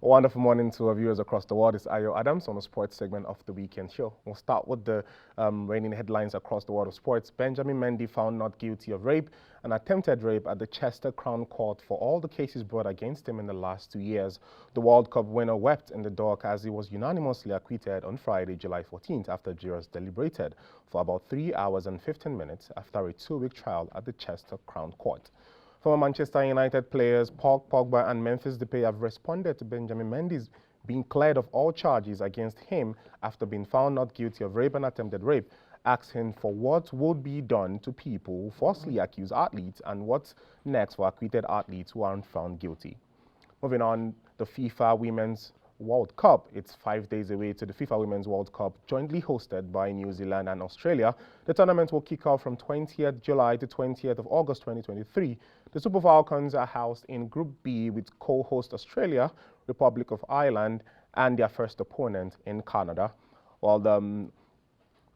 A wonderful morning to our viewers across the world. It's Ayo Adams on the sports segment of the weekend show. We'll start with the reigning headlines across the world of sports. Benjamin Mendy found not guilty of rape and attempted rape at the Chester Crown Court for all the cases brought against him in the last 2 years. The World Cup winner wept in the dock as he was unanimously acquitted on Friday, July 14th, after jurors deliberated for about 3 hours and 15 minutes after a 2-week trial at the Chester Crown Court. Former Manchester United players Paul Pogba and Memphis Depay have responded to Benjamin Mendy's being cleared of all charges against him after being found not guilty of rape and attempted rape, asking for what would be done to people who falsely accuse athletes and what's next for acquitted athletes who aren't found guilty. Moving on, the FIFA Women's World Cup. It's 5 days away to the FIFA Women's World Cup, jointly hosted by New Zealand and Australia. The tournament will kick off from 20th July to 20th of August 2023. The Super Falcons are housed in Group B with co-host Australia, Republic of Ireland, and their first opponent in Canada. While the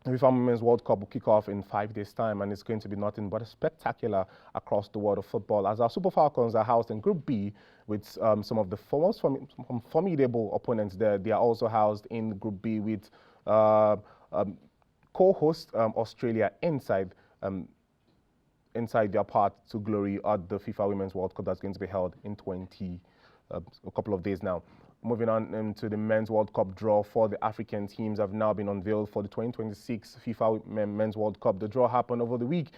FIFA Women's World Cup will kick off in 5 days' time, and it's going to be nothing but a spectacular across the world of football, as our Super Falcons are housed in Group B with some of the most formidable opponents there. They are also housed in Group B with co-host Australia inside their path to glory at the FIFA Women's World Cup that's going to be held in a couple of days now. Moving on to the Men's World Cup draw for the African teams have now been unveiled for the 2026 FIFA Men's World Cup. The draw happened over the week.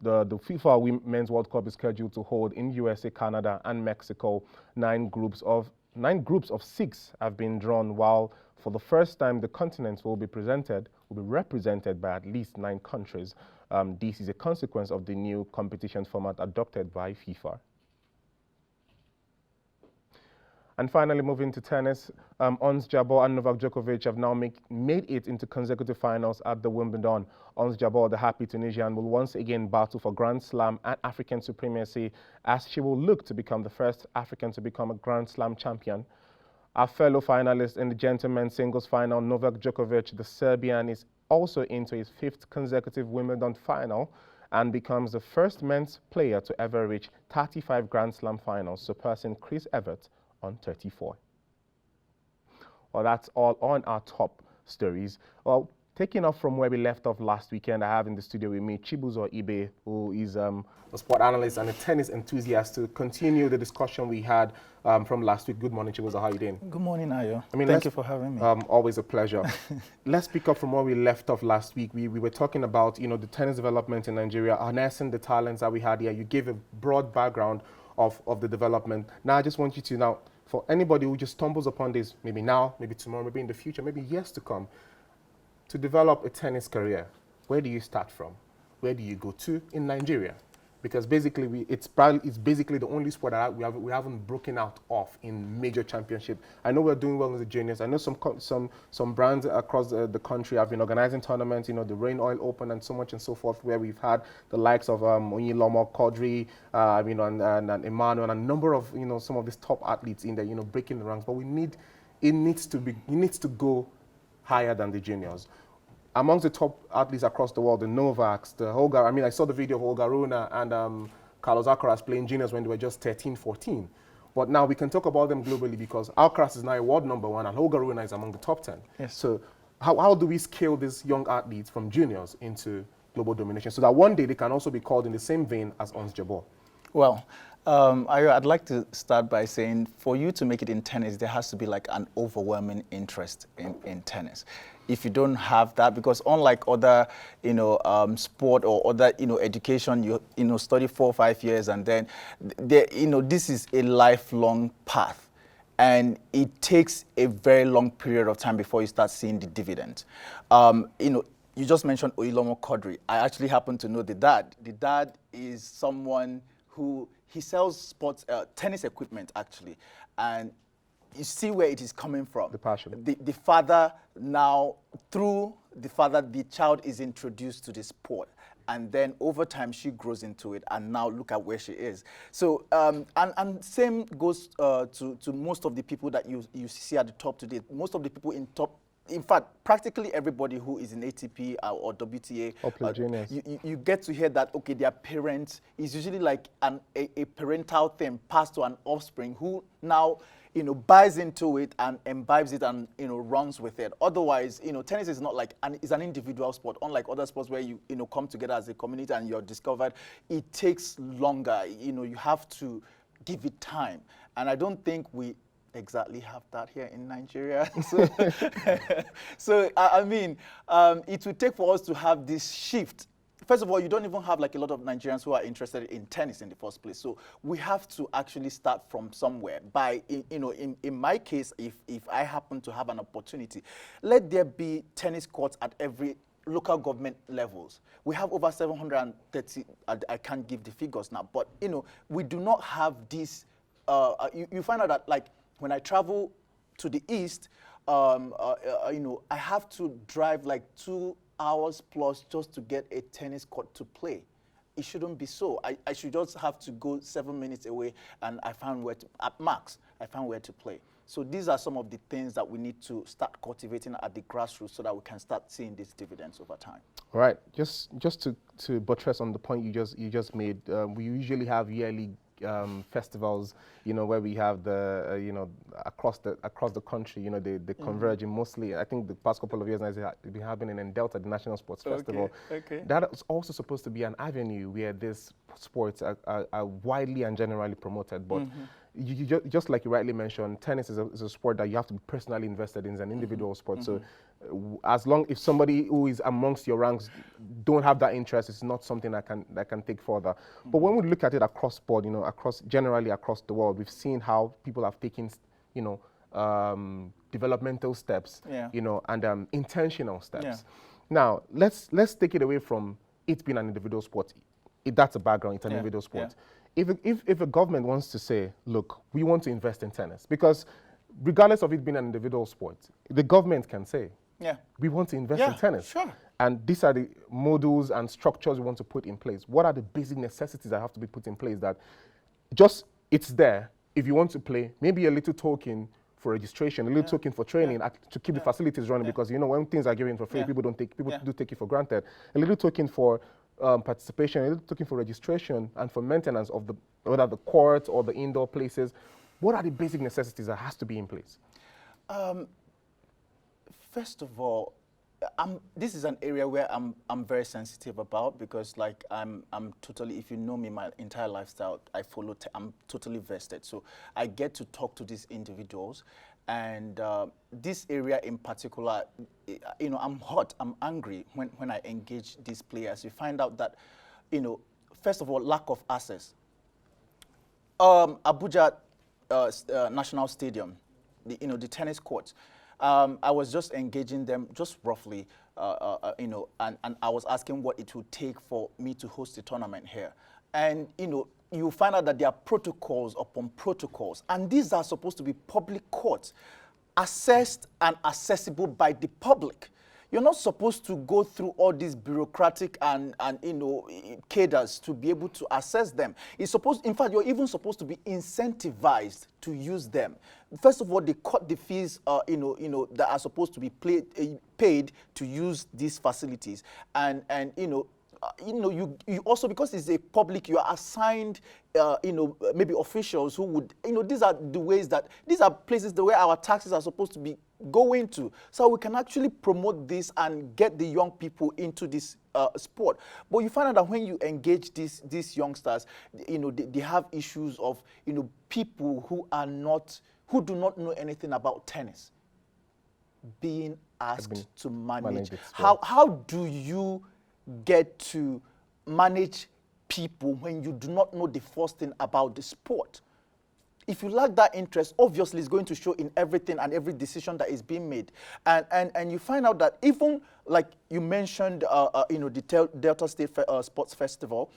The FIFA Men's World Cup is scheduled to hold in USA, Canada, and Mexico. Nine groups of 6 have been drawn, while for the first time the continents will be represented by at least 9 countries. This is a consequence of the new competition format adopted by FIFA. And finally, moving to tennis, Ons Jabeur and Novak Djokovic have now made it into consecutive finals at the Wimbledon. Ons Jabeur, the happy Tunisian, will once again battle for Grand Slam and African supremacy, as she will look to become the first African to become a Grand Slam champion. Our fellow finalist in the gentlemen's singles final, Novak Djokovic, the Serbian, is also into his 5th consecutive Wimbledon final and becomes the first men's player to ever reach 35 Grand Slam finals, surpassing Chris Evert on 34. Well, that's all on our top stories. Well, taking off from where we left off last weekend, I have in the studio with me Chibuzo Ibe, who is a sport analyst and a tennis enthusiast, to continue the discussion we had from last week. Good morning, Chibuzo. How are you doing? Good morning, Ayo. Thank you for having me. Always a pleasure. Let's pick up from where we left off last week. We were talking about, the tennis development in Nigeria, harnessing the talents that we had here. You gave a broad background of the development. Now, I just want you to for anybody who just stumbles upon this, maybe now, maybe tomorrow, maybe in the future, maybe years to come, to develop a tennis career, where do you start from? Where do you go to in Nigeria? Because basically, it's basically the only sport that we haven't broken out of in major championship. I know we're doing well in the juniors. I know some brands across the country have been organizing tournaments. The Rain Oil Open and so much and so forth, where we've had the likes of Onyilomo, Kodri, and Emmanuel, and a number of some of these top athletes in there, breaking the ranks. But it needs to go higher than the juniors. Amongst the top athletes across the world, the Novaks, the Holger, I saw the video of Holger Rune and Carlos Alcaraz playing juniors when they were just 13, 14. But now we can talk about them globally because Alcaraz is now a world #1 and Holger Rune is among the top 10. Yes. So how do we scale these young athletes from juniors into global domination so that one day they can also be called in the same vein as Ons Jabeur? Well, I'd like to start by saying for you to make it in tennis, there has to be like an overwhelming interest in tennis. If you don't have that, because unlike other, sport or other, education, you study 4 or 5 years and then, this is a lifelong path. And it takes a very long period of time before you start seeing the dividend. You just mentioned Oyilomo Kodri. I actually happen to know the dad. The dad is someone who, he sells sports, tennis equipment actually. And you see where it is coming from. The passion. The father now, through the father, the child is introduced to the sport. And then over time, she grows into it. And now look at where she is. So, and same goes to most of the people that you see at the top today. Most of the people in top in fact, practically everybody who is in ATP or WTA, Or play juniors. you get to hear that, okay, their parents is usually like a parental thing passed to an offspring who now, buys into it and imbibes it and, runs with it. Otherwise, tennis is not like, it's an individual sport. Unlike other sports where you come together as a community and you're discovered, it takes longer. You have to give it time. And I don't think we exactly have that here in Nigeria. So I mean, it would take for us to have this shift. First of all, you don't even have like a lot of Nigerians who are interested in tennis in the first place. So we have to actually start from somewhere. In my case, if I happen to have an opportunity, let there be tennis courts at every local government levels. We have over 730, I can't give the figures now, but we do not have this, you find out that like when I travel to the east, I have to drive like 2 hours plus just to get a tennis court to play. It shouldn't be so. I should just have to go 7 minutes away and I found where to, at max, I found where to play. So these are some of the things that we need to start cultivating at the grassroots so that we can start seeing these dividends over time. All right, just to buttress on the point you just made, we usually have yearly festivals, where we have the, across the country, they converge in mostly. I think the past couple of years now it's been happening in Delta, the National Sports Festival. Okay. That is also supposed to be an avenue where these sports are widely and generally promoted, but just like you rightly mentioned, tennis is a sport that you have to be personally invested in. It's an individual sport. So if somebody who is amongst your ranks don't have that interest, it's not something that can take further. But when we look at it across board, generally across the world, we've seen how people have taken, developmental steps, and intentional steps. Yeah. Now, let's take it away from it being an individual sport. That's a background, it's an individual sport. Yeah. If a government wants to say, look, we want to invest in tennis, because regardless of it being an individual sport, the government can say, we want to invest in tennis. Sure. And these are the modules and structures we want to put in place. What are the basic necessities that have to be put in place that just it's there? If you want to play, maybe a little token for registration, a little token for training to keep the facilities running, because when things are given for free, people do take it for granted. A little token for participation, a little token for registration and for maintenance of whether the court or the indoor places. What are the basic necessities that has to be in place? First of all, this is an area where I'm very sensitive about, because like I'm totally, if you know me, my entire lifestyle, I'm totally vested. So I get to talk to these individuals, and this area in particular, I'm hot, I'm angry when I engage these players. You find out that, first of all, lack of access. Abuja National Stadium, the tennis courts. I was just engaging them just roughly, and I was asking what it would take for me to host a tournament here. And, you find out that there are protocols upon protocols, and these are supposed to be public courts, assessed and accessible by the public. You're not supposed to go through all these bureaucratic and cadres to be able to assess them. In fact, you're even supposed to be incentivized to use them. First of all, they cut the fees, that are supposed to be paid to use these facilities, and you also, because it's a public, you are assigned, maybe officials who would, these are the ways that, these are places the way our taxes are supposed to be going to, so we can actually promote this and get the young people into this sport. But you find out that when you engage these youngsters, they have issues of, people who do not know anything about tennis being asked to manage. How do you get to manage people when you do not know the first thing about the sport? If you lack that interest, obviously it's going to show in everything and every decision that is being made. And you find out that even, like you mentioned, the Delta State Sports Festival,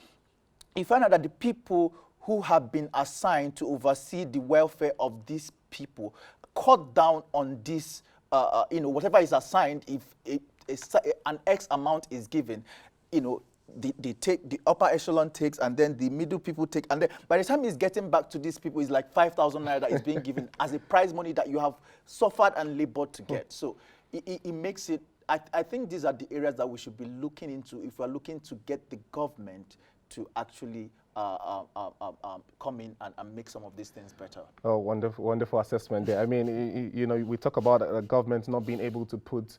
you find out that the people who have been assigned to oversee the welfare of these people cut down on this, whatever is assigned, if an X amount is given, they take, the upper echelon takes, and then the middle people take, and then by the time it's getting back to these people, it's like 5,000 naira that is being given as a prize money that you have suffered and labored to get. So it makes it. I think these are the areas that we should be looking into if we're looking to get the government to actually come in and make some of these things better. Oh, wonderful, wonderful assessment there. I mean, you know, we talk about governments not being able to put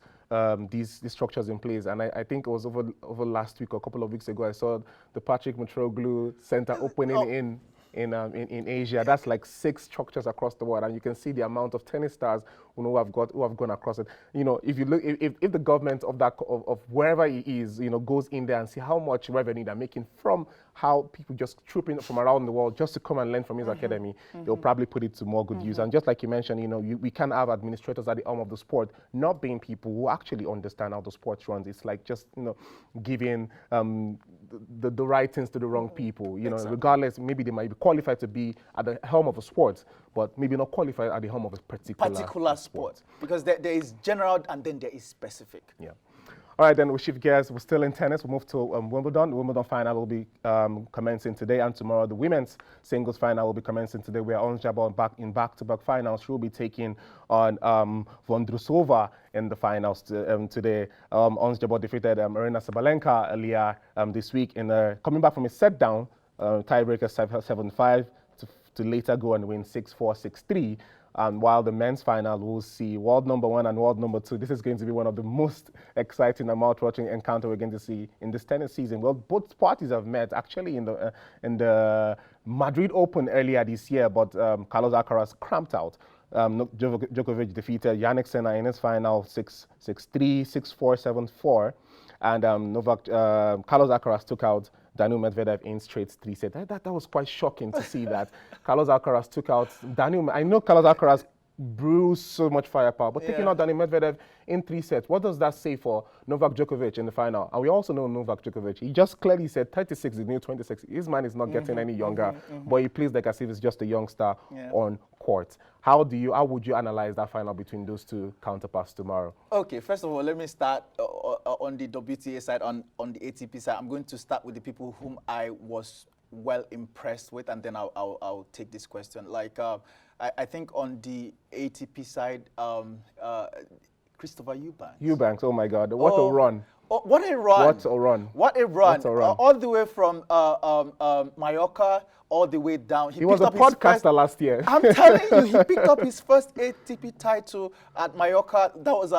these structures in place, and I think it was over last week or a couple of weeks ago, I saw the Patrick Mitroglou Center opening in Asia. That's like 6 structures across the world, and you can see the amount of tennis stars who have gone across it. You know, if you look, if the government of wherever it is, you know, goes in there and see how much revenue they're making from how people just troop in from around the world just to come and learn from his academy, they'll probably put it to more good use. And just like you mentioned, you know, we can't have administrators at the arm of the sport not being people who actually understand how the sport runs. It's like just, you know, giving the right things to the wrong people. You know, regardless, maybe they might be qualified to be at the helm of a sport, but maybe not qualified at the helm of a particular sport. Because there is general and then there is specific. Yeah. All right, then we'll shift gears. We're still in tennis. We'll move to Wimbledon. The Wimbledon final will be commencing today and tomorrow. The women's singles final will be commencing today, where Ons Jabeur back-to-back finals. She will be taking on Vondrousova in the finals today. Ons Jabeur defeated Aryna Sabalenka earlier this week coming back from a set down, tiebreaker 7-5 to later go and win 6-4, 6-3. While the men's final will see world number 1 and world number 2. This is going to be one of the most exciting and mouth-watering encounter we're going to see in this tennis season. Well, both parties have met actually in the Madrid Open earlier this year, but Carlos Alcaraz cramped out. Djokovic defeated Jannik Sinner in his final 6-3, 6-4, 7-4. And Carlos Alcaraz took out Daniil Medvedev in straight 3 sets. That was quite shocking to see that. Carlos Alcaraz took out Daniil. I know Carlos Alcaraz brews so much firepower, but taking out Daniil Medvedev in 3 sets, what does that say for Novak Djokovic in the final? And we also know Novak Djokovic. He just clearly said 36 is the new 26. His man is not getting any younger, but he plays like as if he's just a youngster on court. How would you analyze that final between those two counterparts tomorrow? Okay, first of all, let me start on the WTA side, on the ATP side. I'm going to start with the people whom I was well impressed with, and then I'll take this question. Like, I think on the ATP side, Christopher Eubanks. Eubanks, oh my God, what a run. Oh, what a run. What a run. What a run. What a run. All the way from Mallorca all the way down. He was a podcaster last year. I'm telling you, he picked up his first ATP title at Mallorca. That was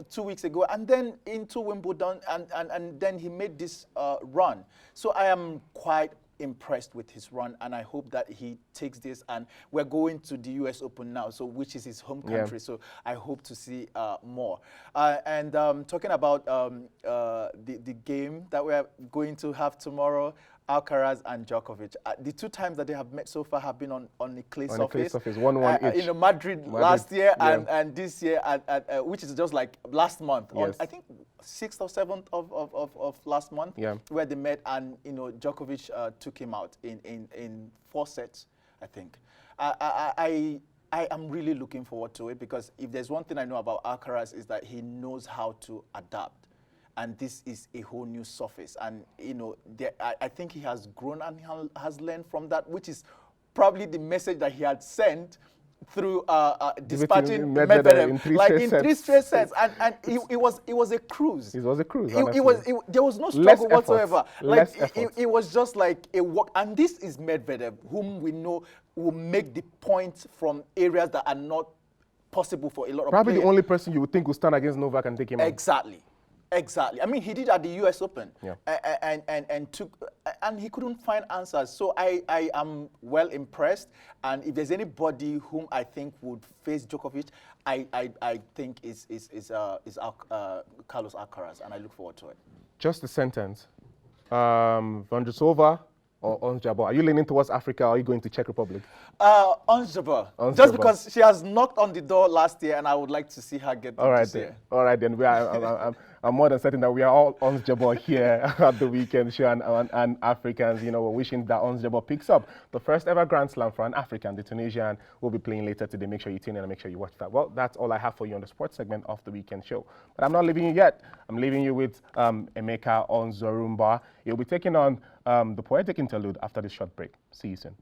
2 weeks ago. And then into Wimbledon, and then he made this run. So I am quite impressed with his run, and I hope that he takes this. And we're going to the US Open now, so which is his home country. So I hope to see more. And talking about the game that we're going to have tomorrow, Alcaraz and Djokovic. The 2 times that they have met so far have been on the clay surface. Clay surface, 1-1 each. In Madrid last year and this year, which is just like last month. Yes. On, I think 6th or 7th of last month, where they met, and Djokovic took him out in 4 sets, I think. I am really looking forward to it, because if there's one thing I know about Alcaraz is that he knows how to adapt. And this is a whole new surface. And, I think he has grown and has learned from that, which is probably the message that he had sent through dispatching Medvedev in 3 straight sets. And it was a cruise. It was a cruise, there was no struggle whatsoever. It was just like a walk. And this is Medvedev, whom we know will make the points from areas that are not possible for a lot of players. Probably the only person you would think would stand against Novak and take him out. Exactly. I mean, he did at the US Open, and he couldn't find answers. So I am well impressed. And if there's anybody whom I think would face Djokovic, I think is Carlos Alcaraz, and I look forward to it. Just a sentence. Vondrousova or Ons Jabeur? Are you leaning towards Africa, or are you going to Czech Republic? Ons Jabeur. Just because she has knocked on the door last year, and I would like to see her get this year. All right, then. I'm more than certain that we are all Ons Jabeur here at the weekend show, and Africans, we're wishing that Ons Jabeur picks up the first ever Grand Slam for an African. The Tunisian will be playing later today. Make sure you tune in and make sure you watch that. Well, that's all I have for you on the sports segment of the weekend show. But I'm not leaving you yet. I'm leaving you with Emeka Onzorumba. He'll be taking on the poetic interlude after this short break. See you soon.